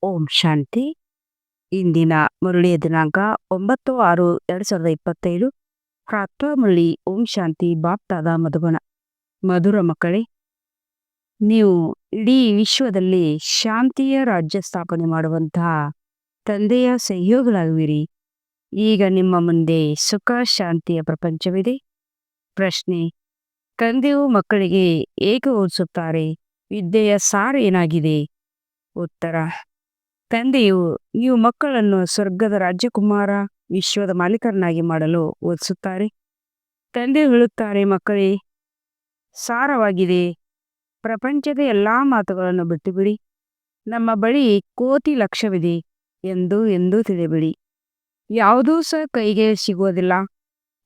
ಓಂ ಶಾಂತಿ. ಇಂದಿನ ಮುರಳಿಯ ದಿನಾಂಕ 9/6/2027. ಪ್ರಾತಃ ಮುರಳಿ. ಓಂ ಶಾಂತಿ. ಬಾಪ್ತಾದ ಮಧುಬನ. ಮಧುರ ಮಕ್ಕಳೇ, ನೀವು ಇಡೀ ವಿಶ್ವದಲ್ಲಿ ಶಾಂತಿಯ ರಾಜ್ಯ ಸ್ಥಾಪನೆ ಮಾಡುವಂತಹ ತಂದೆಯ ಸಹಯೋಗಿಗಳಾಗುವಿರಿ. ಈಗ ನಿಮ್ಮ ಮುಂದೆ ಸುಖ ಶಾಂತಿಯ ಪ್ರಪಂಚವಿದೆ. ಪ್ರಶ್ನೆ: ತಂದೆಯು ಮಕ್ಕಳಿಗೆ ಏಕೆ ಓದಿಸುತ್ತಾರೆ? ವಿದ್ಯೆಯ ಸಾರ ಏನಾಗಿದೆ? ಉತ್ತರ: ತಂದೆಯು ನೀವು ಮಕ್ಕಳನ್ನು ಸ್ವರ್ಗದ ರಾಜಕುಮಾರ, ವಿಶ್ವದ ಮಾಲೀಕರನ್ನಾಗಿ ಮಾಡಲು ಓದಿಸುತ್ತಾರೆ. ತಂದೆ ಹೇಳುತ್ತಾರೆ, ಮಕ್ಕಳೇ, ಸಾರವಾಗಿದೆ. ಪ್ರಪಂಚದ ಎಲ್ಲ ಮಾತುಗಳನ್ನು ಬಿಟ್ಟುಬಿಡಿ. ನಮ್ಮ ಬಳಿ ಕೋಟಿ ಲಕ್ಷವಿದೆ ಎಂದು ತಿಳಿಯಬೇಡಿ. ಯಾವುದೂ ಸಹ ಕೈಗೆ ಸಿಗುವುದಿಲ್ಲ.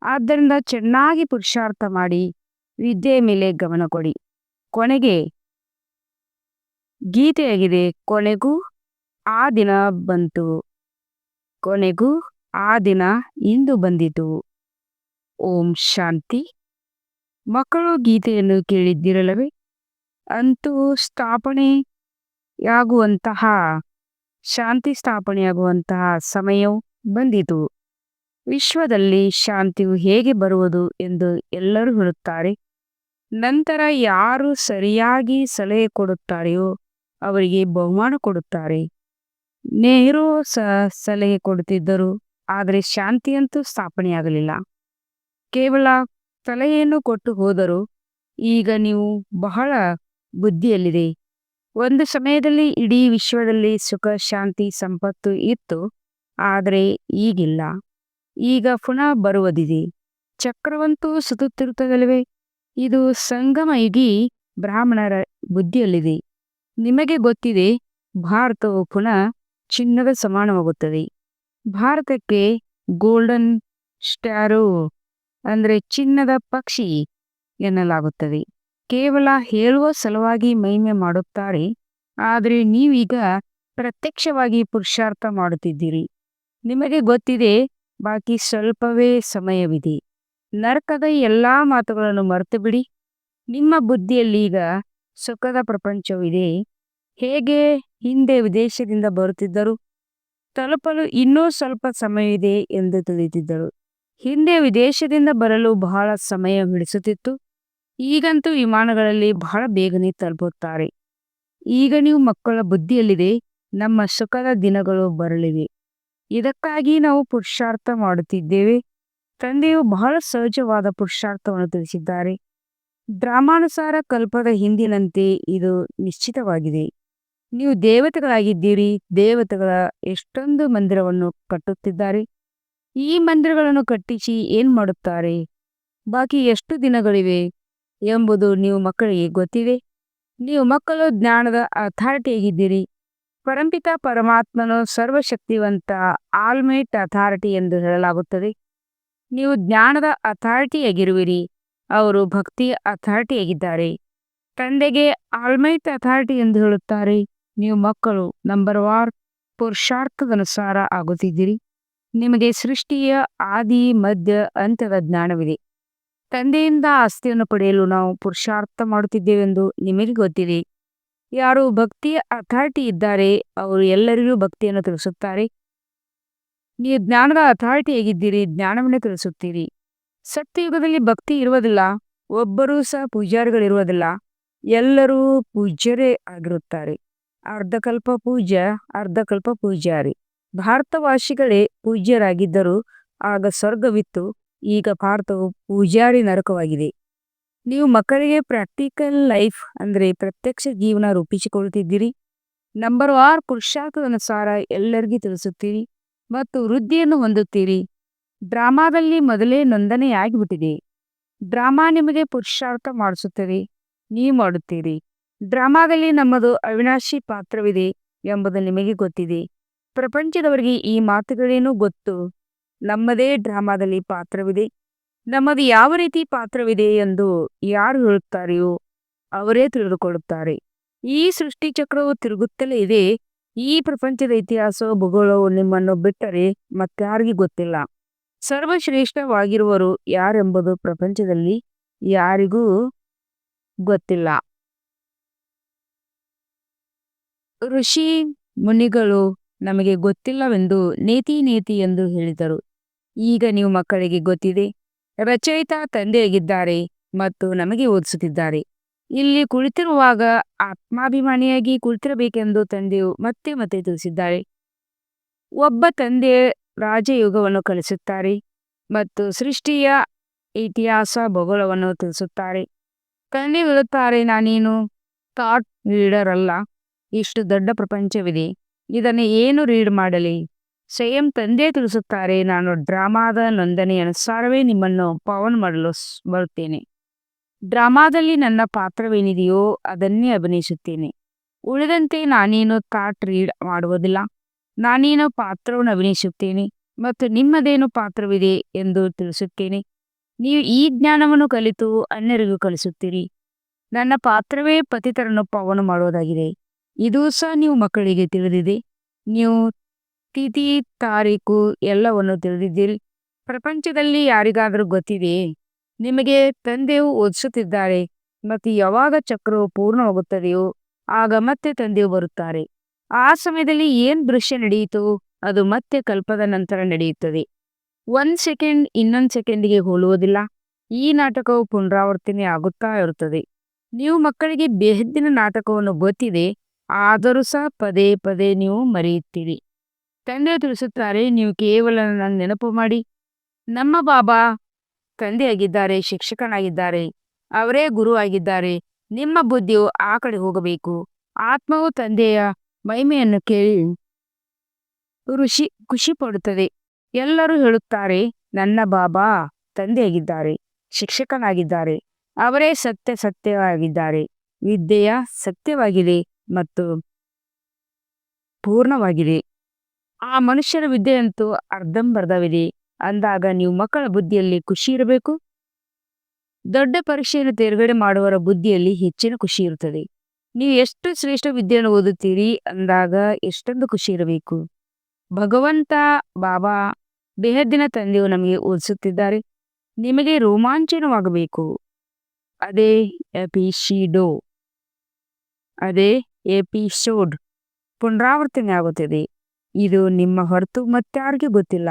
ಆದ್ದರಿಂದ ಚೆನ್ನಾಗಿ ಪುರುಷಾರ್ಥ ಮಾಡಿ ವಿದ್ಯೆಯ ಮೇಲೆ ಗಮನ ಕೊಡಿ. ಕೊನೆಗೆ ಗೀತೆಯಾಗಿದೆ, ಕೊನೆಗೂ ಆ ದಿನ ಬಂತು, ಕೊನೆಗೂ ಆ ದಿನ ಇಂದು ಬಂದಿತು. ಓಂ ಶಾಂತಿ. ಮಕ್ಕಳು ಗೀತೆಯನ್ನು ಕೇಳಿದ್ದಿರಲ್ಲವೇ? ಅಂತೂ ಶಾಂತಿ ಸ್ಥಾಪನೆಯಾಗುವಂತಹ ಸಮಯವು ಬಂದಿತು. ವಿಶ್ವದಲ್ಲಿ ಶಾಂತಿಯು ಹೇಗೆ ಬರುವುದು ಎಂದು ಎಲ್ಲರೂ ಹೇಳುತ್ತಾರೆ. ನಂತರ ಯಾರು ಸರಿಯಾಗಿ ಸಲಹೆ ಕೊಡುತ್ತಾರೆಯೋ ಅವರಿಗೆ ಬಹುಮಾನ ಕೊಡುತ್ತಾರೆ. ನೆಹರು ಸಹ ಸಲಹೆ ಕೊಡುತ್ತಿದ್ದರು, ಆದರೆ ಶಾಂತಿಯಂತೂ ಸ್ಥಾಪನೆಯಾಗಲಿಲ್ಲ. ಕೇವಲ ಸಲಹೆಯನ್ನು ಕೊಟ್ಟು ಹೋದರು. ಈಗ ನೀವು ಬಹಳ ಬುದ್ಧಿಯಲ್ಲಿದೆ. ಒಂದು ಸಮಯದಲ್ಲಿ ಇಡೀ ವಿಶ್ವದಲ್ಲಿ ಸುಖ, ಶಾಂತಿ, ಸಂಪತ್ತು ಇತ್ತು, ಆದರೆ ಈಗಿಲ್ಲ. ಈಗ ಪುನಃ ಬರುವುದಿದೆ. ಚಕ್ರವಂತೂ ಸುತ್ತುತ್ತಿರುತ್ತದಲ್ಲವೇ? ಇದು ಸಂಗಮಯುಗಿ ಬ್ರಾಹ್ಮಣರ ಬುದ್ಧಿಯಲ್ಲಿದೆ. ನಿಮಗೆ ಗೊತ್ತಿದೆ, ಭಾರತವು ಪುನಃ ಚಿನ್ನದ ಸಮಾನವಾಗುತ್ತದೆ. ಭಾರತಕ್ಕೆ ಗೋಲ್ಡನ್ ಸ್ಟ್ಯಾರೋ ಅಂದರೆ ಚಿನ್ನದ ಪಕ್ಷಿ ಎನ್ನಲಾಗುತ್ತದೆ. ಕೇವಲ ಹೇಳುವ ಸಲುವಾಗಿ ಮಹಿಮೆ ಮಾಡುತ್ತಾರೆ, ಆದರೆ ನೀವೀಗ ಪ್ರತ್ಯಕ್ಷವಾಗಿ ಪುರುಷಾರ್ಥ ಮಾಡುತ್ತಿದ್ದೀರಿ. ನಿಮಗೆ ಗೊತ್ತಿದೆ, ಬಾಕಿ ಸ್ವಲ್ಪವೇ ಸಮಯವಿದೆ. ನರಕದ ಎಲ್ಲ ಮಾತುಗಳನ್ನು ಮರೆತು ಬಿಡಿ. ನಿಮ್ಮ ಬುದ್ಧಿಯಲ್ಲಿ ಈಗ ಸುಖದ ಪ್ರಪಂಚವಿದೆ. ಹೇಗೆ ಹಿಂದೆ ವಿದೇಶದಿಂದ ಬರುತ್ತಿದ್ದರು, ತಲುಪಲು ಇನ್ನೂ ಸ್ವಲ್ಪ ಸಮಯವಿದೆ ಎಂದು ತಿಳಿದಿದ್ದರು. ಹಿಂದೆ ವಿದೇಶದಿಂದ ಬರಲು ಬಹಳ ಸಮಯ ಹಿಡಿಸುತ್ತಿತ್ತು. ಈಗಂತೂ ವಿಮಾನಗಳಲ್ಲಿ ಬಹಳ ಬೇಗನೆ ತಲುಪುತ್ತಾರೆ. ಈಗ ನೀವು ಮಕ್ಕಳ ಬುದ್ಧಿಯಲ್ಲಿದೆ, ನಮ್ಮ ಸುಖದ ದಿನಗಳು ಬರಲಿವೆ. ಇದಕ್ಕಾಗಿ ನಾವು ಪುರುಷಾರ್ಥ ಮಾಡುತ್ತಿದ್ದೇವೆ. ತಂದೆಯು ಬಹಳ ಸಹಜವಾದ ಪುರುಷಾರ್ಥವನ್ನು ತಿಳಿಸಿದ್ದಾರೆ. ಡ್ರಾಮಾನುಸಾರ ಕಲ್ಪದ ಹಿಂದಿನಂತೆ ಇದು ನಿಶ್ಚಿತವಾಗಿದೆ. ನೀವು ದೇವತೆಗಳಾಗಿದ್ದೀರಿ. ದೇವತೆಗಳ ಎಷ್ಟೊಂದು ಮಂದಿರವನ್ನು ಕಟ್ಟುತ್ತಿದ್ದಾರೆ. ಈ ಮಂದಿರಗಳನ್ನು ಕಟ್ಟಿಸಿ ಏನು ಮಾಡುತ್ತಾರೆ? ಬಾಕಿ ಎಷ್ಟು ದಿನಗಳಿವೆ ಎಂಬುದು ನೀವು ಮಕ್ಕಳಿಗೆ ಗೊತ್ತಿದೆ. ನೀವು ಮಕ್ಕಳು ಜ್ಞಾನದ ಅಥಾರಿಟಿಯಾಗಿದ್ದೀರಿ. ಪರಂಪಿತ ಪರಮಾತ್ಮನು ಸರ್ವಶಕ್ತಿವಂತ, ಆಲ್ಮೈಟ್ ಅಥಾರಿಟಿ ಎಂದು ಹೇಳಲಾಗುತ್ತದೆ. ನೀವು ಜ್ಞಾನದ ಅಥಾರಿಟಿಯಾಗಿರುವಿರಿ. ಅವರು ಭಕ್ತಿಯ ಅಥಾರಿಟಿಯಾಗಿದ್ದಾರೆ. ತಂದೆಗೆ ಆಲ್ಮೈಟ್ ಅಥಾರಿಟಿ ಎಂದು ಹೇಳುತ್ತಾರೆ. ನೀವು ಮಕ್ಕಳು ನಂಬರ್ವಾರ್ ಪುರುಷಾರ್ಥದನುಸಾರ ಆಗುತ್ತಿದ್ದೀರಿ. ನಿಮಗೆ ಸೃಷ್ಟಿಯ ಆದಿ, ಮಧ್ಯ, ಅಂತ್ಯದ ಜ್ಞಾನವಿದೆ. ತಂದೆಯಿಂದ ಆಸ್ತಿಯನ್ನು ಪಡೆಯಲು ನಾವು ಪುರುಷಾರ್ಥ ಮಾಡುತ್ತಿದ್ದೇವೆಂದು ನಿಮಗೆ ಗೊತ್ತಿದೆ. ಯಾರು ಭಕ್ತಿಯ ಅಥಾರಿಟಿ ಇದ್ದಾರೆ ಅವರು ಎಲ್ಲರಿಗೂ ಭಕ್ತಿಯನ್ನು ತಿಳಿಸುತ್ತಾರೆ. ನೀವು ಜ್ಞಾನದ ಅಥಾರಿಟಿಯಾಗಿದ್ದೀರಿ. ಜ್ಞಾನವನ್ನು ತಿಳಿಸುತ್ತೀರಿ. ಸತ್ಯಯುಗದಲ್ಲಿ ಭಕ್ತಿ ಇರುವುದಿಲ್ಲ. ಒಬ್ಬರೂ ಸಹ ಪೂಜಾರಿಗಳಿರುವುದಿಲ್ಲ. ಎಲ್ಲರೂ ಪೂಜ್ಯರೇ ಆಗಿರುತ್ತಾರೆ. ಅರ್ಧಕಲ್ಪ ಪೂಜ್ಯ, ಅರ್ಧಕಲ್ಪ ಪೂಜಾರಿ. ಭಾರತವಾಸಿಗಳೇ ಪೂಜ್ಯರಾಗಿದ್ದರು. ಆಗ ಸ್ವರ್ಗವಿತ್ತು. ಈಗ ಭಾರತವು ಪೂಜಾರಿ ನರಕವಾಗಿದೆ. ನೀವು ಮಕ್ಕಳಿಗೆ ಪ್ರಾಕ್ಟಿಕಲ್ ಲೈಫ್ ಅಂದರೆ ಪ್ರತ್ಯಕ್ಷ ಜೀವನ ರೂಪಿಸಿಕೊಳ್ಳುತ್ತಿದ್ದೀರಿ. ನಂಬರ್ವಾರ್ ಪುರುಷಾರ್ಥದನುಸಾರ ಎಲ್ಲರಿಗೂ ತಿಳಿಸುತ್ತೀರಿ ಮತ್ತು ವೃದ್ಧಿಯನ್ನು ಹೊಂದುತ್ತೀರಿ. ಡ್ರಾಮಾದಲ್ಲಿ ಮೊದಲೇ ನೋಂದಣಿಯಾಗಿಬಿಟ್ಟಿದೆ. ಡ್ರಾಮಾ ನಿಮಗೆ ಪುರುಷಾರ್ಥ ಮಾಡಿಸುತ್ತದೆ, ನೀವು ಮಾಡುತ್ತೀರಿ. ಡ್ರಾಮಾದಲ್ಲಿ ನಮ್ಮದು ಅವಿನಾಶಿ ಪಾತ್ರವಿದೆ ಎಂಬುದು ನಿಮಗೆ ಗೊತ್ತಿದೆ. ಪ್ರಪಂಚದವರಿಗೆ ಈ ಮಾತುಗಳೇನೂ ಗೊತ್ತು. ನಮ್ಮದೇ ಡ್ರಾಮಾದಲ್ಲಿ ಪಾತ್ರವಿದೆ. ನಮ್ಮದು ಯಾವ ರೀತಿ ಪಾತ್ರವಿದೆ ಎಂದು ಯಾರು ಹೇಳುತ್ತಾರೆಯೋ ಅವರೇ ತಿಳಿದುಕೊಳ್ಳುತ್ತಾರೆ. ಈ ಸೃಷ್ಟಿ ಚಕ್ರವು ತಿರುಗುತ್ತಲೇ ಇದೆ. ಈ ಪ್ರಪಂಚದ ಇತಿಹಾಸವು, ಭೂಗೋಳವು ನಿಮ್ಮನ್ನು ಬಿಟ್ಟರೆ ಮತ್ತಾರಿಗೂ ಗೊತ್ತಿಲ್ಲ. ಸರ್ವಶ್ರೇಷ್ಠವಾಗಿರುವರು ಯಾರೆಂಬುದು ಪ್ರಪಂಚದಲ್ಲಿ ಯಾರಿಗೂ ಗೊತ್ತಿಲ್ಲ. ಋಷಿ ಮುನಿಗಳು ನಮಗೆ ಗೊತ್ತಿಲ್ಲವೆಂದು ನೇತಿ ನೇತಿ ಎಂದು ಹೇಳಿದರು. ಈಗ ನೀವು ಮಕ್ಕಳಿಗೆ ಗೊತ್ತಿದೆ. ರಚಯಿತ ತಂದೆಯಾಗಿದ್ದಾರೆ ಮತ್ತು ನಮಗೆ ಓದಿಸುತ್ತಿದ್ದಾರೆ. ಇಲ್ಲಿ ಕುಳಿತಿರುವಾಗ ಆತ್ಮಾಭಿಮಾನಿಯಾಗಿ ಕುಳಿತಿರಬೇಕೆಂದು ತಂದೆಯು ಮತ್ತೆ ಮತ್ತೆ ತಿಳಿಸಿದ್ದಾರೆ. ಒಬ್ಬ ತಂದೆ ರಾಜಯೋಗವನ್ನು ಕಲಿಸುತ್ತಾರೆ ಮತ್ತು ಸೃಷ್ಟಿಯ ಇತಿಹಾಸ ಭೂಗೋಳವನ್ನು ತಿಳಿಸುತ್ತಾರೆ. ತಂದೆ ಹೇಳುತ್ತಾರೆ, ನಾನೇನು ಥಾಟ್ ರೀಡರ್ ಅಲ್ಲ. ಇಷ್ಟು ದೊಡ್ಡ ಪ್ರಪಂಚವಿದೆ, ಇದನ್ನು ಏನು ರೀಡ್ ಮಾಡಲಿ? ಸ್ವಯಂ ತಂದೆ ತಿಳಿಸುತ್ತಾರೆ, ನಾನು ಡ್ರಾಮಾದ ನೋಂದಣಿ ಅನುಸಾರವೇ ನಿಮ್ಮನ್ನು ಪಾವನ ಮಾಡಲು ಬರುತ್ತೇನೆ. ಡ್ರಾಮಾದಲ್ಲಿ ನನ್ನ ಪಾತ್ರವೇನಿದೆಯೋ ಅದನ್ನೇ ಅಭಿನಯಿಸುತ್ತೇನೆ. ಉಳಿದಂತೆ ನಾನೇನು ಥಾಟ್ ರೀಡ್ ಮಾಡುವುದಿಲ್ಲ. ನಾನೇನು ಪಾತ್ರವನ್ನು ಅಭಿನಯಿಸುತ್ತೇನೆ ಮತ್ತು ನಿಮ್ಮದೇನು ಪಾತ್ರವಿದೆ ಎಂದು ತಿಳಿಸುತ್ತೇನೆ. ನೀವು ಈ ಜ್ಞಾನವನ್ನು ಕಲಿತು ಅನ್ಯರಿಗೂ ಕಲಿಸುತ್ತೀರಿ. ನನ್ನ ಪಾತ್ರವೇ ಪತಿತರನ್ನು ಪಾವನ ಮಾಡುವುದಾಗಿದೆ. ಇದು ಸಹ ನೀವು ಮಕ್ಕಳಿಗೆ ತಿಳಿದಿದೆ. ನೀವು ತಿಥಿ ತಾರೀಕು ಎಲ್ಲವನ್ನು ತಿಳಿದಿದ್ದೀರಿ. ಪ್ರಪಂಚದಲ್ಲಿ ಯಾರಿಗಾದರೂ ಗೊತ್ತಿದೆಯೇ? ನಿಮಗೆ ತಂದೆಯು ಓದಿಸುತ್ತಿದ್ದಾರೆ ಮತ್ತು ಯಾವಾಗ ಚಕ್ರವು ಪೂರ್ಣವಾಗುತ್ತದೆಯೋ ಆಗ ಮತ್ತೆ ತಂದೆಯು ಬರುತ್ತಾರೆ. ಆ ಸಮಯದಲ್ಲಿ ಏನು ದೃಶ್ಯ ನಡೆಯಿತು ಅದು ಮತ್ತೆ ಕಲ್ಪದ ನಂತರ ನಡೆಯುತ್ತದೆ. 1 ಸೆಕೆಂಡ್ ಇನ್ನೊಂದು ಸೆಕೆಂಡಿಗೆ ಹೋಲುವುದಿಲ್ಲ. ಈ ನಾಟಕವು ಪುನರಾವರ್ತನೆ ಆಗುತ್ತಾ ಇರುತ್ತದೆ. ನೀವು ಮಕ್ಕಳಿಗೆ ಬೇಹದ್ದಿನ ನಾಟಕವನ್ನು ಗೊತ್ತಿದೆ, ಆದರೂ ಸಹ ಪದೇ ಪದೇ ನೀವು ಮರೆಯುತ್ತೀರಿ. ತಂದೆ ತಿಳಿಸುತ್ತಾರೆ, ನೀವು ಕೇವಲ ನನ್ನ ನೆನಪು ಮಾಡಿ. ನಮ್ಮ ಬಾಬಾ ತಂದೆಯಾಗಿದ್ದಾರೆ, ಶಿಕ್ಷಕನಾಗಿದ್ದಾರೆ, ಅವರೇ ಗುರು ಆಗಿದ್ದಾರೆ. ನಿಮ್ಮ ಬುದ್ಧಿಯು ಆ ಕಡೆ ಹೋಗಬೇಕು. ಆತ್ಮವು ತಂದೆಯ ಮಹಿಮೆಯನ್ನು ಕೇಳಿ ಖುಷಿ ಪಡುತ್ತದೆ. ಎಲ್ಲರೂ ಹೇಳುತ್ತಾರೆ, ನನ್ನ ಬಾಬಾ ತಂದೆಯಾಗಿದ್ದಾರೆ, ಶಿಕ್ಷಕನಾಗಿದ್ದಾರೆ, ಅವರೇ ಸತ್ಯವಾಗಿದ್ದಾರೆ. ವಿದ್ಯೆಯ ಸತ್ಯವಾಗಿದೆ ಮತ್ತು ಪೂರ್ಣವಾಗಿದೆ. ಆ ಮನುಷ್ಯನ ವಿದ್ಯೆಯಂತೂ ಅರ್ಧಂಬರ್ಧವಿದೆ ಅಂದಾಗ ನೀವು ಮಕ್ಕಳ ಬುದ್ಧಿಯಲ್ಲಿ ಖುಷಿ ಇರಬೇಕು. ದೊಡ್ಡ ಪರೀಕ್ಷೆಯನ್ನು ತೇರ್ಗಡೆ ಮಾಡುವವರ ಬುದ್ಧಿಯಲ್ಲಿ ಹೆಚ್ಚಿನ ಖುಷಿ ಇರುತ್ತದೆ. ನೀವು ಎಷ್ಟು ಶ್ರೇಷ್ಠ ವಿದ್ಯೆಯನ್ನು ಓದುತ್ತೀರಿ ಅಂದಾಗ ಎಷ್ಟೊಂದು ಖುಷಿ ಇರಬೇಕು. ಭಗವಂತ ಬಾಬಾ ಬೇಹದ್ದಿನ ತಂದೆಯು ನಮಗೆ ಓದಿಸುತ್ತಿದ್ದಾರೆ. ನಿಮಗೆ ರೋಮಾಂಚನವಾಗಬೇಕು. ಅದೇ ಎಪಿಸೋಡ್ ಪುನರಾವರ್ತನೆ ಆಗುತ್ತದೆ. ಇದು ನಿಮ್ಮ ಹೊರತು ಮತ್ತಾರಿಗೂ ಗೊತ್ತಿಲ್ಲ.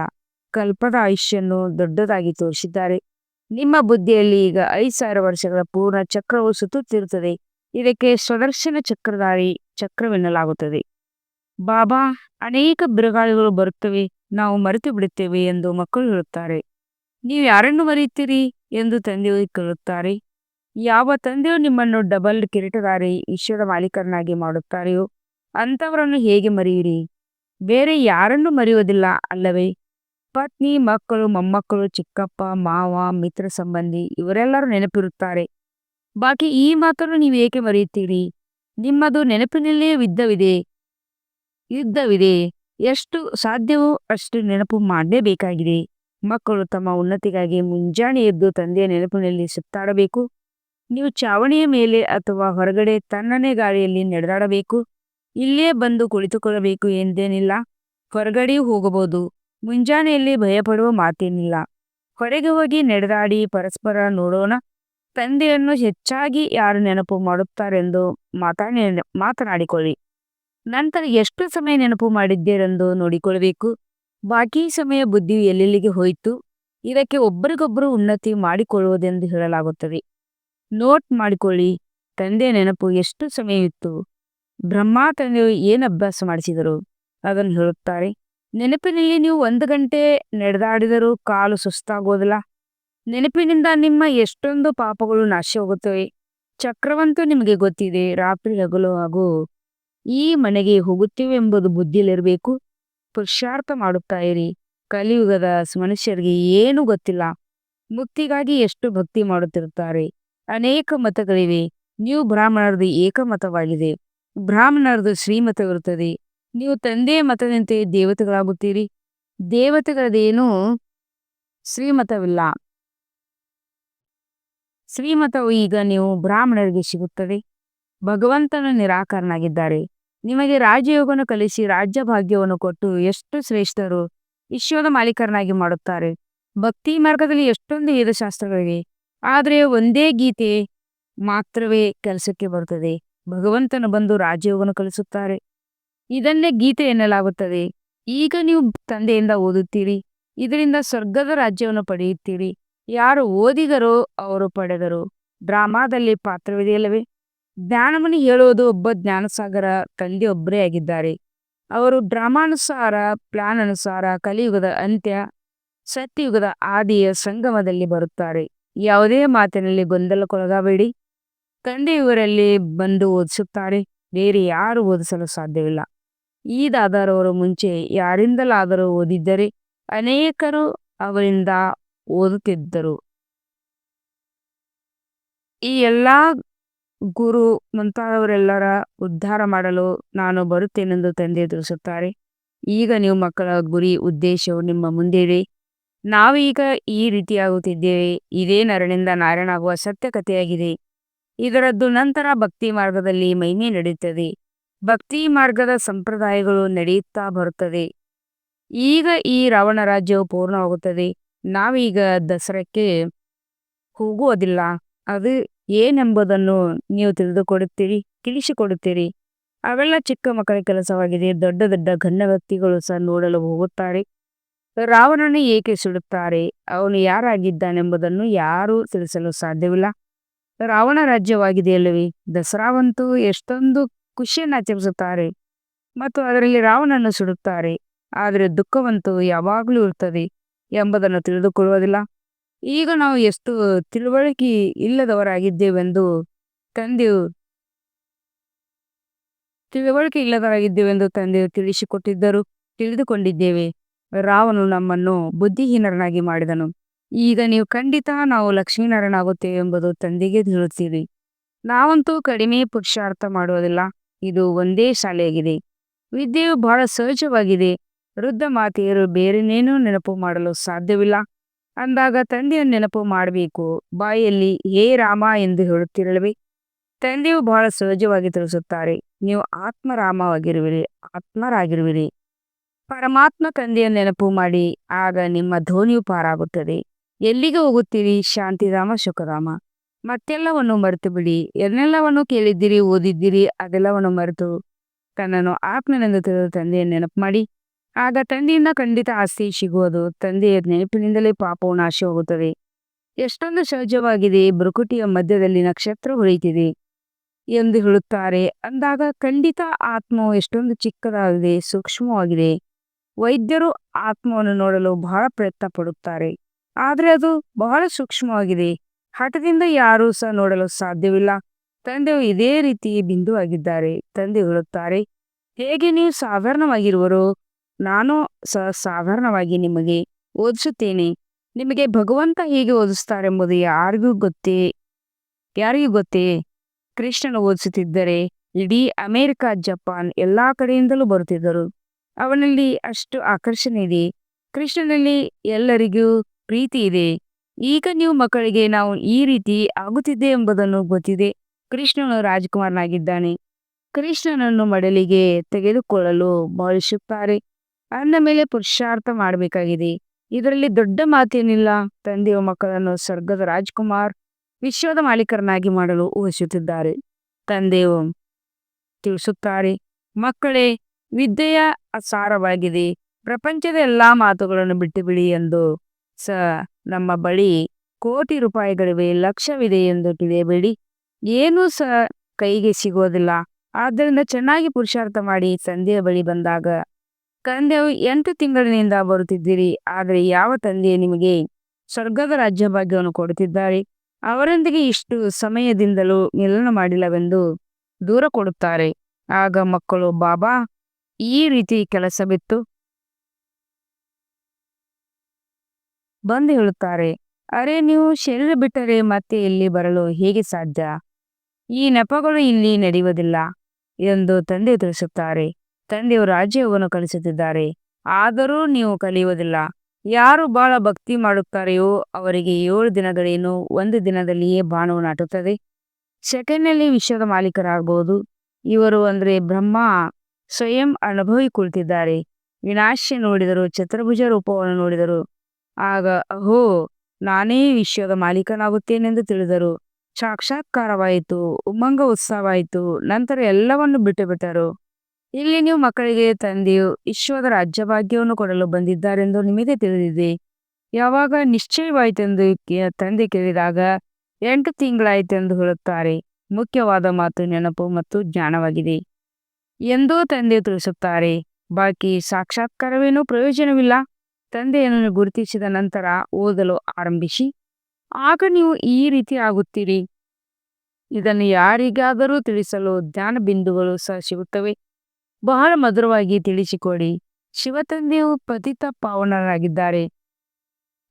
ಕಲ್ಪದ ಆಯುಷ್ಯನ್ನು ದೊಡ್ಡದಾಗಿ ತೋರಿಸಿದ್ದಾರೆ. ನಿಮ್ಮ ಬುದ್ಧಿಯಲ್ಲಿ ಈಗ 5,000 ವರ್ಷಗಳ ಪೂರ್ಣ ಚಕ್ರವು ಸುತ್ತುತ್ತಿರುತ್ತದೆ. ಇದಕ್ಕೆ ಸ್ವದರ್ಶನ ಚಕ್ರಧಾರಿ ಚಕ್ರವೆನ್ನಲಾಗುತ್ತದೆ. ಬಾಬಾ, ಅನೇಕ ಬಿರುಗಾಳಿಗಳು ಬರುತ್ತವೆ, ನಾವು ಮರೆತು ಬಿಡುತ್ತೇವೆ ಎಂದು ಮಕ್ಕಳು ಹೇಳುತ್ತಾರೆ. ನೀವು ಯಾರನ್ನು ಮರೆಯುತ್ತೀರಿ ಎಂದು ತಂದೆಯು ಕೇಳುತ್ತಾರೆ. ಯಾವ ತಂದೆಯು ನಿಮ್ಮನ್ನು ಡಬಲ್ ಕಿರೀಟಧಾರಿ ವಿಶ್ವದ ಮಾಲೀಕರನ್ನಾಗಿ ಮಾಡುತ್ತಾರೆಯೋ ಅಂಥವರನ್ನು ಹೇಗೆ ಮರೆಯಿರಿ? ಬೇರೆ ಯಾರನ್ನು ಮರೆಯುವುದಿಲ್ಲ ಅಲ್ಲವೇ? ಪತ್ನಿ, ಮಕ್ಕಳು, ಮೊಮ್ಮಕ್ಕಳು, ಚಿಕ್ಕಪ್ಪ, ಮಾವ, ಮಿತ್ರ ಸಂಬಂಧಿ ಇವರೆಲ್ಲರೂ ನೆನಪಿರುತ್ತಾರೆ. ಬಾಕಿ ಈ ಮಾತನ್ನು ನೀವು ಏಕೆ ಮರೆಯುತ್ತೀರಿ? ನಿಮ್ಮದು ನೆನಪಿನಲ್ಲೇ ಯುದ್ಧವಿದೆ. ಎಷ್ಟು ಸಾಧ್ಯವೋ ಅಷ್ಟು ನೆನಪು ಮಾಡಲೇಬೇಕಾಗಿದೆ. ಮಕ್ಕಳು ತಮ್ಮ ಉನ್ನತಿಗಾಗಿ ಮುಂಜಾನೆ ಎದ್ದು ತಂದೆಯ ನೆನಪಿನಲ್ಲಿ ಸುತ್ತಾಡಬೇಕು. ನೀವು ಚಾವಣಿಯ ಮೇಲೆ ಅಥವಾ ಹೊರಗಡೆ ತಣ್ಣನೆ ಗಾಳಿಯಲ್ಲಿ ನಡೆದಾಡಬೇಕು. ಇಲ್ಲೇ ಬಂದು ಕುಳಿತುಕೊಳ್ಳಬೇಕು ಎಂದೇನಿಲ್ಲ. ಹೊರಗಡೆಯೂ ಹೋಗಬಹುದು. ಮುಂಜಾನೆಯಲ್ಲಿ ಭಯಪಡುವ ಮಾತೇನಿಲ್ಲ. ಹೊರಗೆ ಹೋಗಿ ನಡೆದಾಡಿ ಪರಸ್ಪರ ನೋಡೋಣ. ತಂದೆಯನ್ನು ಹೆಚ್ಚಾಗಿ ಯಾರು ನೆನಪು ಮಾಡುತ್ತಾರೆಂದು ಮಾತನಾಡಿಕೊಳ್ಳಿ. ನಂತರ ಎಷ್ಟು ಸಮಯ ನೆನಪು ಮಾಡಿದ್ದೀರೆಂದು ನೋಡಿಕೊಳ್ಳಬೇಕು. ಬಾಕಿ ಸಮಯ ಬುದ್ಧಿಯು ಎಲ್ಲೆಲ್ಲಿಗೆ ಹೋಯಿತು. ಇದಕ್ಕೆ ಒಬ್ಬರಿಗೊಬ್ಬರು ಉನ್ನತಿ ಮಾಡಿಕೊಳ್ಳುವುದೆಂದು ಹೇಳಲಾಗುತ್ತದೆ. ನೋಟ್ ಮಾಡಿಕೊಳ್ಳಿ, ತಂದೆಯ ನೆನಪು ಎಷ್ಟು ಸಮಯವಿತ್ತು. ಬ್ರಹ್ಮ ತಂದೆಯು ಏನು ಅಭ್ಯಾಸ ಮಾಡಿಸಿದರು ಅದನ್ನು ಹೇಳುತ್ತಾರೆ. ನೆನಪಿನಲ್ಲಿ ನೀವು 1 ಗಂಟೆ ನಡೆದಾಡಿದರೂ ಕಾಲು ಸುಸ್ತಾಗುವುದಿಲ್ಲ. ನೆನಪಿನಿಂದ ನಿಮ್ಮ ಎಷ್ಟೊಂದು ಪಾಪಗಳು ನಾಶ ಹೋಗುತ್ತವೆ. ಚಕ್ರವಂತೂ ನಿಮಗೆ ಗೊತ್ತಿದೆ. ರಾತ್ರಿ ಹಗಲು ಹಾಗೂ ಈ ಮನೆಗೆ ಹೋಗುತ್ತೇವೆಂಬುದು ಬುದ್ಧಿಯಲ್ಲಿರಬೇಕು. ಪುರುಷಾರ್ಥ ಮಾಡುತ್ತಾ ಇರಿ. ಕಲಿಯುಗದ ಮನುಷ್ಯರಿಗೆ ಏನೂ ಗೊತ್ತಿಲ್ಲ. ಮುಕ್ತಿಗಾಗಿ ಎಷ್ಟು ಭಕ್ತಿ ಮಾಡುತ್ತಿರುತ್ತಾರೆ. ಅನೇಕ ಮತಗಳಿವೆ. ನೀವು ಬ್ರಾಹ್ಮಣರದು ಏಕಮತವಾಗಿದೆ. ಬ್ರಾಹ್ಮಣರದು ಶ್ರೀಮತವಿರುತ್ತದೆ. ನೀವು ತಂದೆಯ ಮತದಂತೆ ದೇವತೆಗಳಾಗುತ್ತೀರಿ. ದೇವತೆಗಳದೇನೂ ಶ್ರೀಮತವಿಲ್ಲ. ಶ್ರೀಮತವು ಈಗ ನೀವು ಬ್ರಾಹ್ಮಣರಿಗೆ ಸಿಗುತ್ತದೆ. ಭಗವಂತನು ನಿರಾಕಾರನಾಗಿದ್ದಾರೆ. ನಿಮಗೆ ರಾಜಯೋಗವನ್ನು ಕಲಿಸಿ ರಾಜ್ಯ ಭಾಗ್ಯವನ್ನು ಕೊಟ್ಟು ಎಷ್ಟು ಶ್ರೇಷ್ಠರು ವಿಶ್ವದ ಮಾಲೀಕರನ್ನಾಗಿ ಮಾಡುತ್ತಾರೆ. ಭಕ್ತಿ ಮಾರ್ಗದಲ್ಲಿ ಎಷ್ಟೊಂದು ವೇದಶಾಸ್ತ್ರಗಳಿವೆ, ಆದರೆ ಒಂದೇ ಗೀತೆ ಮಾತ್ರವೇ ಕೆಲಸಕ್ಕೆ ಬರುತ್ತದೆ. ಭಗವಂತನು ಬಂದು ರಾಜಯೋಗವನ್ನು ಕಲಿಸುತ್ತಾರೆ. ಇದನ್ನೇ ಗೀತೆ ಎನ್ನಲಾಗುತ್ತದೆ. ಈಗ ನೀವು ತಂದೆಯಿಂದ ಓದುತ್ತೀರಿ. ಇದರಿಂದ ಸ್ವರ್ಗದ ರಾಜ್ಯವನ್ನು ಪಡೆಯುತ್ತೀರಿ. ಯಾರು ಓದಿದರೋ ಅವರು ಪಡೆದರು. ಡ್ರಾಮಾದಲ್ಲಿ ಪಾತ್ರವಿದೆಯಲ್ಲವೇ? ಜ್ಞಾನವನ್ನು ಹೇಳುವುದು ಒಬ್ಬ ಜ್ಞಾನಸಾಗರ ತಂದೆ ಒಬ್ಬರೇ ಆಗಿದ್ದಾರೆ. ಅವರು ಡ್ರಾಮಾನುಸಾರ, ಪ್ಲಾನ್ ಅನುಸಾರ ಕಲಿಯುಗದ ಅಂತ್ಯ, ಸತ್ಯಯುಗದ ಆದಿಯ ಸಂಗಮದಲ್ಲಿ ಬರುತ್ತಾರೆ. ಯಾವುದೇ ಮಾತಿನಲ್ಲಿ ಗೊಂದಲಕ್ಕೊಳಗಾಗಬೇಡಿ. ತಂದೆ ಇವರಲ್ಲಿ ಬಂದು ಓದಿಸುತ್ತಾರೆ. ಬೇರೆ ಯಾರು ಓದಿಸಲು ಸಾಧ್ಯವಿಲ್ಲ. ಈದಾದರವರು ಮುಂಚೆ ಯಾರಿಂದಲಾದರೂ ಓದಿದ್ದರೆ ಅನೇಕರು ಅವರಿಂದ ಓದುತ್ತಿದ್ದರು. ಈ ಎಲ್ಲಾ ಗುರು ಮುಂತಾದವರೆಲ್ಲರ ಉದ್ಧಾರ ಮಾಡಲು ನಾನು ಬರುತ್ತೇನೆಂದು ತಂದೆ ತಿಳಿಸುತ್ತಾರೆ. ಈಗ ನೀವು ಮಕ್ಕಳ ಗುರಿ ಉದ್ದೇಶವು ನಿಮ್ಮ ಮುಂದೆ ಇದೆ. ನಾವೀಗ ಈ ರೀತಿಯಾಗುತ್ತಿದ್ದೇವೆ. ಇದೇ ನರನಿಂದ ನಾರಾಯಣಾಗುವ ಸತ್ಯ ಕಥೆಯಾಗಿದೆ. ಇದರದ್ದು ನಂತರ ಭಕ್ತಿ ಮಾರ್ಗದಲ್ಲಿ ಮಹಿಮೆ ನಡೆಯುತ್ತದೆ. ಭಕ್ತಿ ಮಾರ್ಗದ ಸಂಪ್ರದಾಯಗಳು ನಡೆಯುತ್ತಾ ಬರುತ್ತದೆ. ಈಗ ಈ ರಾವಣ ರಾಜ್ಯವು ಪೂರ್ಣವಾಗುತ್ತದೆ. ನಾವೀಗ ದಸರಕ್ಕೆ ಹೋಗುವುದಿಲ್ಲ. ಅದು ಏನೆಂಬುದನ್ನು ನೀವು ತಿಳಿಸಿಕೊಡುತ್ತೀರಿ. ಅವೆಲ್ಲ ಚಿಕ್ಕ ಮಕ್ಕಳ ಕೆಲಸವಾಗಿದೆ. ದೊಡ್ಡ ದೊಡ್ಡ ಗಣ್ಯ ವ್ಯಕ್ತಿಗಳು ಸಹ ನೋಡಲು ಹೋಗುತ್ತಾರೆ. ರಾವಣನು ಏಕೆ ಸುಡುತ್ತಾರೆ, ಅವನು ಯಾರಾಗಿದ್ದಾನೆಂಬುದನ್ನು ಯಾರೂ ತಿಳಿಸಲು ಸಾಧ್ಯವಿಲ್ಲ. ರಾವಣ ರಾಜ್ಯವಾಗಿದೆಯಲ್ಲವೇ? ದಸರಾವಂತೂ ಎಷ್ಟೊಂದು ಖುಷಿಯನ್ನು ಆಚರಿಸುತ್ತಾರೆ ಮತ್ತು ಅದರಲ್ಲಿ ರಾವಣನನ್ನು ಸುಡುತ್ತಾರೆ. ಆದರೆ ದುಃಖವಂತೂ ಯಾವಾಗಲೂ ಇರುತ್ತದೆ ಎಂಬುದನ್ನು ತಿಳಿದುಕೊಳ್ಳುವುದಿಲ್ಲ. ಈಗ ನಾವು ಎಷ್ಟು ತಿಳುವಳಿಕೆ ಇಲ್ಲದವರಾಗಿದ್ದೇವೆಂದು ತಂದೆಯು ತಿಳಿದುಕೊಂಡಿದ್ದೇವೆ. ರಾವಣನು ನಮ್ಮನ್ನು ಬುದ್ಧಿಹೀನರನ್ನಾಗಿ ಮಾಡಿದನು. ಈಗ ನೀವು ಖಂಡಿತ ನಾವು ಲಕ್ಷ್ಮೀನಾರಾಯಣಾಗುತ್ತೇವೆ ಎಂಬುದು ತಂದೆಗೆ ತಿಳಿಯುತ್ತೀರಿ. ನಾವಂತೂ ಕಡಿಮೆ ಪುರುಷಾರ್ಥ ಮಾಡುವುದಿಲ್ಲ. ಇದು ಒಂದೇ ಶಾಲೆಯಾಗಿದೆ. ವಿದ್ಯೆಯು ಬಹಳ ಸಹಜವಾಗಿದೆ. ವೃದ್ಧ ಮಾತೆಯರು ಬೇರೆನೇನೂ ನೆನಪು ಮಾಡಲು ಸಾಧ್ಯವಿಲ್ಲ. ಅಂದಾಗ ತಂದೆಯನ್ನು ನೆನಪು ಮಾಡಬೇಕು. ಬಾಯಲ್ಲಿ ಹೇ ರಾಮ ಎಂದು ಹೇಳುತ್ತಿರಲಿವೆ. ತಂದೆಯು ಬಹಳ ಸಹಜವಾಗಿ ತಿಳಿಸುತ್ತಾರೆ. ನೀವು ಆತ್ಮರಾಗಿರುವಿರಿ. ಪರಮಾತ್ಮ ತಂದೆಯನ್ನು ನೆನಪು ಮಾಡಿ. ಆಗ ನಿಮ್ಮ ಧ್ವನಿಯು ಪಾರಾಗುತ್ತದೆ. ಎಲ್ಲಿಗೆ ಹೋಗುತ್ತೀರಿ? ಶಾಂತಿಧಾಮ, ಸುಖಧಾಮ. ಮತ್ತೆಲ್ಲವನ್ನು ಮರೆತು ಬಿಡಿ. ಏನೆಲ್ಲವನ್ನು ಕೇಳಿದ್ದೀರಿ, ಓದಿದ್ದೀರಿ, ಅದೆಲ್ಲವನ್ನು ಮರೆತು ತನ್ನನ್ನು ಆತ್ಮನೆಂದು ತಿಳಿದು ತಂದೆಯನ್ನು ನೆನಪು ಮಾಡಿ. ಆಗ ತಂದೆಯಿಂದ ಖಂಡಿತ ಆಸ್ತಿ ಸಿಗುವುದು. ತಂದೆಯ ನೆನಪಿನಿಂದಲೇ ಪಾಪವು ನಾಶವಾಗುತ್ತದೆ. ಎಷ್ಟೊಂದು ಸಹಜವಾಗಿದೆ. ಭ್ರುಕುಟಿಯ ಮಧ್ಯದಲ್ಲಿ ನಕ್ಷತ್ರ ಹೊಳೆಯುತ್ತಿದೆ ಎಂದು ಹೇಳುತ್ತಾರೆ. ಅಂದಾಗ ಖಂಡಿತ ಆತ್ಮವು ಎಷ್ಟೊಂದು ಚಿಕ್ಕದಾಗಿದೆ, ಸೂಕ್ಷ್ಮವಾಗಿದೆ. ವೈದ್ಯರು ಆತ್ಮವನ್ನು ನೋಡಲು ಬಹಳ ಪ್ರಯತ್ನ ಪಡುತ್ತಾರೆ. ಆದರೆ ಅದು ಬಹಳ ಸೂಕ್ಷ್ಮವಾಗಿದೆ. ಹಠದಿಂದ ಯಾರೂ ಸಹ ನೋಡಲು ಸಾಧ್ಯವಿಲ್ಲ. ತಂದೆಯು ಇದೇ ರೀತಿ ಬಿಂದುವಾಗಿದ್ದಾರೆ. ತಂದೆ ಹೇಳುತ್ತಾರೆ, ಹೇಗೆ ನೀವು ಸಾಧಾರಣವಾಗಿರುವರೋ ನಾನು ಸಹ ಸಾಧಾರಣವಾಗಿ ನಿಮಗೆ ಓದಿಸುತ್ತೇನೆ. ನಿಮಗೆ ಭಗವಂತ ಹೇಗೆ ಓದಿಸ್ತಾರೆಂಬುದು ಯಾರಿಗೂ ಗೊತ್ತೇ? ಕೃಷ್ಣನು ಓದಿಸುತ್ತಿದ್ದರೆ ಇಡೀ ಅಮೆರಿಕ, ಜಪಾನ್ ಎಲ್ಲಾ ಕಡೆಯಿಂದಲೂ ಬರುತ್ತಿದ್ದರು. ಅವನಲ್ಲಿ ಅಷ್ಟು ಆಕರ್ಷಣೆ ಇದೆ. ಕೃಷ್ಣನಲ್ಲಿ ಎಲ್ಲರಿಗೂ ಪ್ರೀತಿ ಇದೆ. ಈಗ ನೀವು ಮಕ್ಕಳಿಗೆ ನಾವು ಈ ರೀತಿ ಆಗುತ್ತಿದ್ದೆ ಎಂಬುದನ್ನು ಗೊತ್ತಿದೆ. ಕೃಷ್ಣನು ರಾಜಕುಮಾರನಾಗಿದ್ದಾನೆ. ಕೃಷ್ಣನನ್ನು ಮಡಲಿಗೆ ತೆಗೆದುಕೊಳ್ಳಲು ಬಯಸುತ್ತಾರೆ. ಅಂದ ಮೇಲೆ ಪುರುಷಾರ್ಥ ಮಾಡಬೇಕಾಗಿದೆ. ಇದರಲ್ಲಿ ದೊಡ್ಡ ಮಾತೇನಿಲ್ಲ. ತಂದೆಯು ಮಕ್ಕಳನ್ನು ಸ್ವರ್ಗದ ರಾಜ್ಕುಮಾರ್, ವಿಶ್ವದ ಮಾಲೀಕರನ್ನಾಗಿ ಮಾಡಲು ಊಹಿಸುತ್ತಿದ್ದಾರೆ. ತಂದೆಯು ತಿಳಿಸುತ್ತಾರೆ, ಮಕ್ಕಳೇ, ವಿದ್ಯೆಯ ಅಸಾರವಾಗಿದೆ. ಪ್ರಪಂಚದ ಎಲ್ಲಾ ಮಾತುಗಳನ್ನು ಬಿಟ್ಟು ಬಿಡಿ ಎಂದು ನಮ್ಮ ಬಳಿ ಕೋಟಿ ರೂಪಾಯಿಗಳಿವೆ, ಲಕ್ಷವಿದೆ ಎಂದು ತಿಳಿಯಬೇಡಿ. ಏನೂ ಸಹ ಕೈಗೆ ಸಿಗುವುದಿಲ್ಲ. ಆದ್ದರಿಂದ ಚೆನ್ನಾಗಿ ಪುರುಷಾರ್ಥ ಮಾಡಿ. ತಂದೆಯ ಬಳಿ ಬಂದಾಗ ತಂದೆಯು 8 ತಿಂಗಳಿನಿಂದ ಬರುತ್ತಿದ್ದೀರಿ. ಆದರೆ ಯಾವ ತಂದೆ ನಿಮಗೆ ಸ್ವರ್ಗದ ರಾಜ್ಯ ಭಾಗ್ಯವನ್ನು ಕೊಡುತ್ತಿದ್ದಾರೆ? ಅವರೊಂದಿಗೆ ಇಷ್ಟು ಸಮಯದಿಂದಲೂ ಮಿಲನ ಮಾಡಿಲ್ಲವೆಂದು ದೂರ ಕೊಡುತ್ತಾರೆ. ಆಗ ಮಕ್ಕಳು ಬಾಬಾ ಈ ರೀತಿ ಕೆಲಸ ಬಿಟ್ಟು ಬಂದು ಹೇಳುತ್ತಾರೆ, ಅರೆ, ನೀವು ಶರೀರ ಬಿಟ್ಟರೆ ಮತ್ತೆ ಇಲ್ಲಿ ಬರಲು ಹೇಗೆ ಸಾಧ್ಯ? ಈ ನೆಪಗಳು ಇಲ್ಲಿ ನಡೆಯುವುದಿಲ್ಲ ಎಂದು ತಂದೆ ತಿಳಿಸುತ್ತಾರೆ. ತಂದೆಯು ರಾಜ್ಯವನ್ನು ಕಲಿಸುತ್ತಿದ್ದಾರೆ. ಆದರೂ ನೀವು ಕಲಿಯುವುದಿಲ್ಲ. ಯಾರು ಬಹಳ ಭಕ್ತಿ ಮಾಡುತ್ತಾರೆಯೋ ಅವರಿಗೆ 7 ದಿನಗಳೇನು, 1 ದಿನದಲ್ಲಿಯೇ ಬಾಣವು ನಾಟುತ್ತದೆ. ಸೆಕೆಂಡ್ನಲ್ಲಿ ವಿಶ್ವದ ಮಾಲೀಕರಾಗಬಹುದು. ಇವರು ಅಂದ್ರೆ ಬ್ರಹ್ಮ ಸ್ವಯಂ ಅನುಭವಿ ಕುಳಿತಿದ್ದಾರೆ. ವಿನಾಶ ನೋಡಿದರು, ಚತುರ್ಭುಜ ರೂಪವನ್ನು ನೋಡಿದರು. ಆಗ ಅಹೋ, ನಾನೇ ವಿಶ್ವದ ಮಾಲೀಕನಾಗುತ್ತೇನೆಂದು ತಿಳಿದರು. ಸಾಕ್ಷಾತ್ಕಾರವಾಯಿತು, ಉಮಂಗ ಉತ್ಸವವಾಯಿತು. ನಂತರ ಎಲ್ಲವನ್ನು ಬಿಟ್ಟು ಬಿಟ್ಟರು. ಇಲ್ಲಿ ನೀವು ಮಕ್ಕಳಿಗೆ ತಂದೆಯು ವಿಶ್ವದ ರಾಜ್ಯಭಾಗ್ಯವನ್ನು ಕೊಡಲು ಬಂದಿದ್ದಾರೆಂದು ನಿಮಗೆ ತಿಳಿದಿದೆ. ಯಾವಾಗ ನಿಶ್ಚಯವಾಯಿತೆಂದು ತಂದೆ ಕೇಳಿದಾಗ 8 ತಿಂಗಳಾಯಿತೆಂದು ಹೇಳುತ್ತಾರೆ. ಮುಖ್ಯವಾದ ಮಾತು ನೆನಪು ಮತ್ತು ಜ್ಞಾನವಾಗಿದೆ ಎಂದೂ ತಂದೆ ತಿಳಿಸುತ್ತಾರೆ. ಬಾಕಿ ಸಾಕ್ಷಾತ್ಕಾರವೇನೂ ಪ್ರಯೋಜನವಿಲ್ಲ. ತಂದೆಯನ್ನು ಗುರುತಿಸಿದ ನಂತರ ಓದಲು ಆರಂಭಿಸಿ, ಆಗ ನೀವು ಈ ರೀತಿ ಆಗುತ್ತೀರಿ. ಇದನ್ನು ಯಾರಿಗಾದರೂ ತಿಳಿಸಲು ಜ್ಞಾನ ಬಿಂದುಗಳು ಸಹ ಸಿಗುತ್ತವೆ. ಬಹಳ ಮಧುರವಾಗಿ ತಿಳಿಸಿಕೊಡಿ. ಶಿವತಂದೆಯು ಪತಿತ ಪಾವನರಾಗಿದ್ದಾರೆ,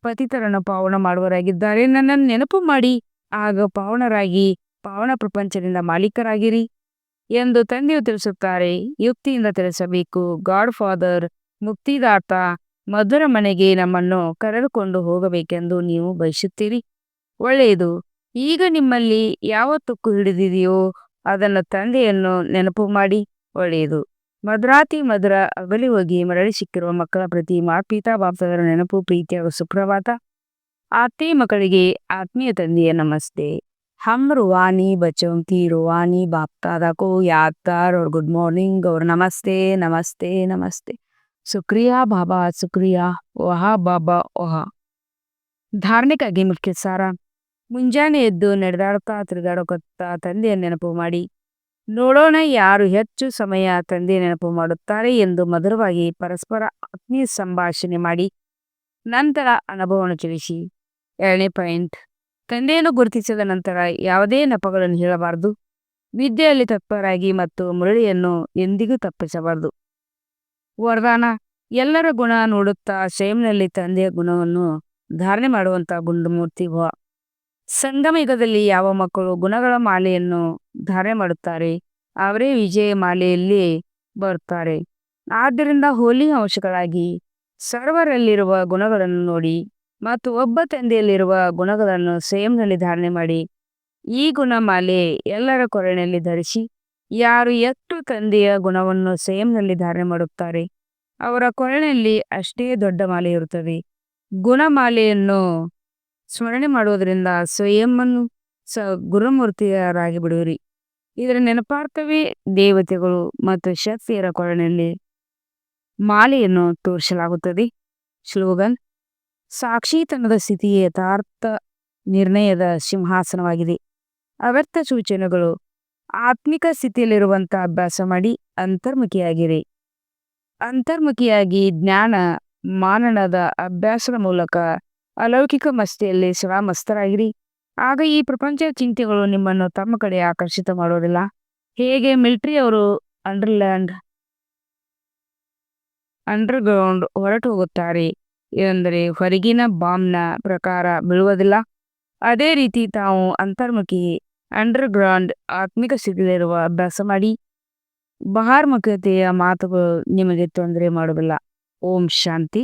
ಪತಿತರನ್ನು ಪಾವನ ಮಾಡುವರಾಗಿದ್ದಾರೆ. ನನ್ನನ್ನು ನೆನಪು ಮಾಡಿ, ಆಗ ಪಾವನರಾಗಿ ಪಾವನ ಪ್ರಪಂಚದಿಂದ ಮಾಲೀಕರಾಗಿರಿ ಎಂದು ತಂದೆಯು ತಿಳಿಸುತ್ತಾರೆ. ಯುಕ್ತಿಯಿಂದ ತಿಳಿಸಬೇಕು. ಗಾಡ್ ಫಾದರ್, ಮುಕ್ತಿದಾತ, ಮಧುರ ಮನೆಗೆ ನಮ್ಮನ್ನು ಕರೆದುಕೊಂಡು ಹೋಗಬೇಕೆಂದು ನೀವು ಬಯಸುತ್ತೀರಿ. ಒಳ್ಳೆಯದು. ಈಗ ನಿಮ್ಮಲ್ಲಿ ಯಾವ ತುಕ್ಕು ಹಿಡಿದಿದೆಯೋ ಅದನ್ನು ತಂದೆಯನ್ನು ನೆನಪು ಮಾಡಿ. ಒಳ್ಳೆಯದು. ಮಧುರಾತಿ ಮಧುರ ಅಗಲಿ ಹೋಗಿ ಮರಳಿ ಸಿಕ್ಕಿರುವ ಮಕ್ಕಳ ಪ್ರತಿ ಮಾತ್ಪಿತಾ ಬಾಪ್ತಾದರ ನೆನಪು, ಪ್ರೀತಿ ಹಾಗೂ ಸುಪ್ರಭಾತ. ಆತ್ಮೀಯ ಮಕ್ಕಳಿಗೆ ಆತ್ಮೀಯ ತಂದೆಯ ನಮಸ್ತೆ. हम रूहानी बच्चों की रूहानी बाप दादा को याद कर और गुड मॉर्निंग और नमस्ते नमस्ते नमस्ते. शुक्रिया बाबा, शुक्रिया. वहा ಬಾಬಾ ವಹ. ಧಾರ್ಮಿಕವಾಗಿ ಮುಖ್ಯ ಸಾರ. ಮುಂಜಾನೆ ಎದ್ದು ನಡೆದಾಡುತ್ತಾ ತಿರುಗಾಡುತ್ತಾ ತಂದೆಯ ನೆನಪು ಮಾಡಿ. ನೋಡೋಣ ಯಾರು ಹೆಚ್ಚು ಸಮಯ ತಂದೆಯ ನೆನಪು ಮಾಡುತ್ತಾರೆ ಎಂದು ಮಧುರವಾಗಿ ಪರಸ್ಪರ ಆತ್ಮೀಯ ಸಂಭಾಷಣೆ ಮಾಡಿ ನಂತರ ಅನುಭವವನ್ನು ತಿಳಿಸಿ. 2ನೇ ಪಾಯಿಂಟ್, ತಂದೆಯನ್ನು ಗುರುತಿಸಿದ ನಂತರ ಯಾವುದೇ ನೆಪಗಳನ್ನು ಹೇಳಬಾರದು. ವಿದ್ಯೆಯಲ್ಲಿ ತತ್ಪರರಾಗಿ ಮತ್ತು ಮುರಳಿಯನ್ನು ಎಂದಿಗೂ ತಪ್ಪಿಸಬಾರದು. ವರದಾನ: ಎಲ್ಲರ ಗುಣ ನೋಡುತ್ತಾ ಸ್ವಯಂನಲ್ಲಿ ತಂದೆಯ ಗುಣವನ್ನು ಧಾರಣೆ ಮಾಡುವಂಥ ಗುಂಡುಮೂರ್ತಿ ಭವ. ಸಂಗಮ ಯುಗದಲ್ಲಿ ಯಾವ ಮಕ್ಕಳು ಗುಣಗಳ ಮಾಲೆಯನ್ನು ಧಾರಣೆ ಮಾಡುತ್ತಾರೆ ಅವರೇ ವಿಜಯ ಮಾಲೆಯಲ್ಲಿ ಬರುತ್ತಾರೆ. ಆದ್ದರಿಂದ ಹೋಲಿ ಅಂಶಗಳಾಗಿ ಸರ್ವರಲ್ಲಿರುವ ಗುಣಗಳನ್ನು ನೋಡಿ ಮತ್ತು ಒಬ್ಬ ತಂದೆಯಲ್ಲಿರುವ ಗುಣಗಳನ್ನು ಸ್ವಯಂನಲ್ಲಿ ಧಾರಣೆ ಮಾಡಿ ಈ ಗುಣಮಾಲೆ ಎಲ್ಲರ ಕೊರಳಿನಲ್ಲಿ ಧರಿಸಿ. ಯಾರು ಎಷ್ಟು ತಂದೆಯ ಗುಣವನ್ನು ಸ್ವಯಂನಲ್ಲಿ ಧಾರಣೆ ಮಾಡುತ್ತಾರೆ ಅವರ ಕೊರಳಿನಲ್ಲಿ ಅಷ್ಟೇ ದೊಡ್ಡ ಮಾಲೆ ಇರುತ್ತದೆ. ಗುಣಮಾಲೆಯನ್ನು ಸ್ಮರಣೆ ಮಾಡುವುದರಿಂದ ಸ್ವಯಂವನ್ನು ಗುರುಮೂರ್ತಿಯರಾಗಿ ಬಿಡುವಿರಿ. ಇದರ ನೆನಪಾರ್ಥವೇ ದೇವತೆಗಳು ಮತ್ತು ಶಕ್ತಿಯರ ಕೊರಳಿನಲ್ಲಿ ಮಾಲೆಯನ್ನು ತೋರಿಸಲಾಗುತ್ತದೆ. ಸ್ಲೋಗನ್: ಸಾಕ್ಷಿತನದ ಸ್ಥಿತಿ ಯಥಾರ್ಥ ನಿರ್ಣಯದ ಸಿಂಹಾಸನವಾಗಿದೆ. ಅವ್ಯಕ್ತ ಸೂಚನೆಗಳು: ಆತ್ಮಿಕ ಸ್ಥಿತಿಯಲ್ಲಿರುವಂಥ ಅಭ್ಯಾಸ ಮಾಡಿ ಅಂತರ್ಮುಖಿಯಾಗಿರಿ. ಅಂತರ್ಮುಖಿಯಾಗಿ ಜ್ಞಾನ ಮಾನನದ ಅಭ್ಯಾಸದ ಮೂಲಕ ಅಲೌಕಿಕ ಮಸ್ತಿಯಲ್ಲಿ ಸದಾ ಮಸ್ತರಾಗಿರಿ. ಆಗ ಈ ಪ್ರಪಂಚದ ಚಿಂತೆಗಳು ನಿಮ್ಮನ್ನು ತಮ್ಮ ಕಡೆ ಆಕರ್ಷಿತ ಮಾಡೋದಿಲ್ಲ. ಹೇಗೆ ಮಿಲಿಟರಿಯವರು ಅಂಡರ್ಗ್ರೌಂಡ್ ಹೊರಟು ಹೋಗುತ್ತಾರೆ ಎಂದರೆ ಹೊರಗಿನ ಬಾಂಬ್ನ ಪ್ರಕಾರ ಬೀಳುವುದಿಲ್ಲ, ಅದೇ ರೀತಿ ತಾವು ಅಂತರ್ಮುಖಿ ಅಂಡರ್ಗ್ರೌಂಡ್ ಆತ್ಮಿಕ ಸ್ಥಿತಿಯಲ್ಲಿರುವ ಅಭ್ಯಾಸ ಮಾಡಿ. ಬಹಿರ್ಮುಖತೆಯ ಮಾತುಗಳು ನಿಮಗೆ ತೊಂದರೆ ಮಾಡುವುದಿಲ್ಲ. ಓಂ ಶಾಂತಿ.